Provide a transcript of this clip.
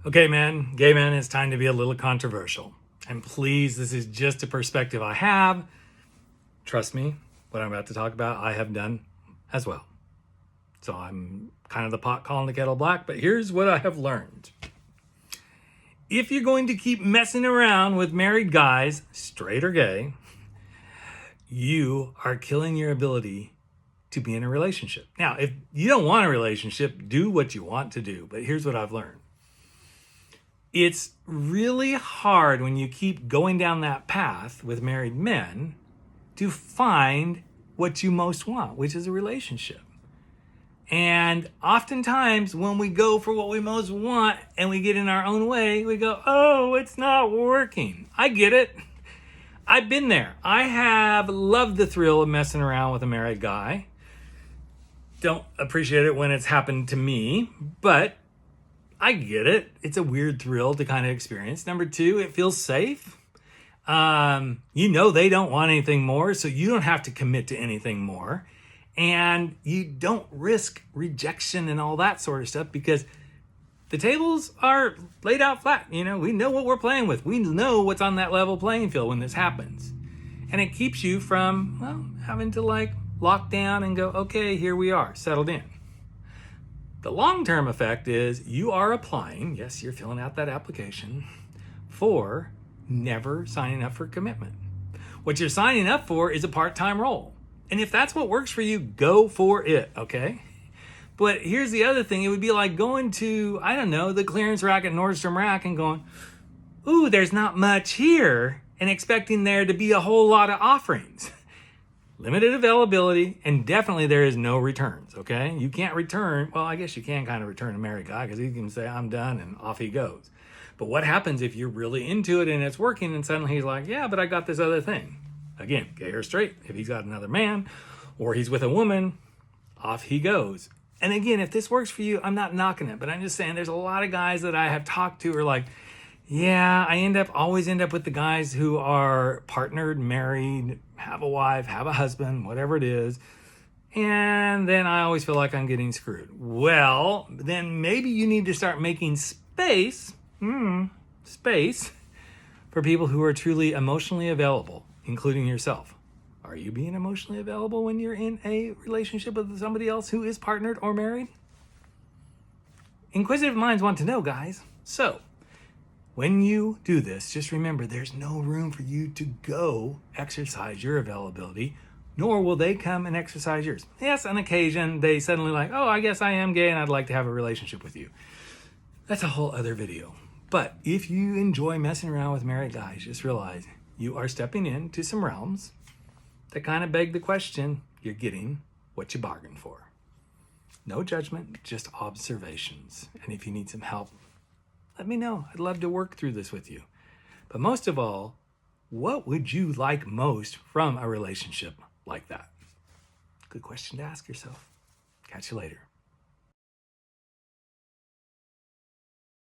Okay, man, gay men, it's time to be a little controversial. And please, this is just a perspective I have. Trust me, what I'm about to talk about, I have done as well. So I'm kind of the pot calling the kettle black, but here's what I have learned. If you're going to keep messing around with married guys, straight or gay, you are killing your ability to be in a relationship. Now, if you don't want a relationship, do what you want to do. But here's what I've learned. It's really hard when you keep going down that path with married men to find what you most want, which is a relationship. And oftentimes when we go for what we most want and we get in our own way, we go, oh, it's not working. I get it. I've been there. I have loved the thrill of messing around with a married guy. Don't appreciate it when it's happened to me, but I get it. It's a weird thrill to kind of experience. Number two, it feels safe. They don't want anything more, so you don't have to commit to anything more. And you don't risk rejection and all that sort of stuff because the tables are laid out flat. We know what we're playing with. We know what's on that level playing field when this happens. And it keeps you from, having to lock down and go, okay, here we are, settled in. The long-term effect is you are applying, yes, you're filling out that application for never signing up for commitment. What you're signing up for is a part-time role. And if that's what works for you, go for it, okay? But here's the other thing. It would be like going to, the clearance rack at Nordstrom Rack and going, ooh, there's not much here, and expecting there to be a whole lot of offerings. Limited availability, and definitely there is no returns, okay? You can't return, well, I guess you can kind of return a married guy because he can say, I'm done, and off he goes. But what happens if you're really into it and it's working and suddenly he's like, yeah, but I got this other thing? Again, gay or straight, if he's got another man or he's with a woman, off he goes. And again, if this works for you, I'm not knocking it, but I'm just saying there's a lot of guys that I have talked to who are like, yeah, I always end up with the guys who are partnered, married, have a wife, have a husband, whatever it is. And then I always feel like I'm getting screwed. Well, then maybe you need to start making space for people who are truly emotionally available, including yourself. Are you being emotionally available when you're in a relationship with somebody else who is partnered or married? Inquisitive minds want to know, guys. So, when you do this, just remember there's no room for you to go exercise your availability, nor will they come and exercise yours. Yes, on occasion, they suddenly oh, I guess I am gay and I'd like to have a relationship with you. That's a whole other video. But if you enjoy messing around with married guys, just realize you are stepping into some realms that kind of beg the question, you're getting what you bargained for. No judgment, just observations. And if you need some help, let me know. I'd love to work through this with you. But most of all, what would you like most from a relationship like that? Good question to ask yourself. Catch you later.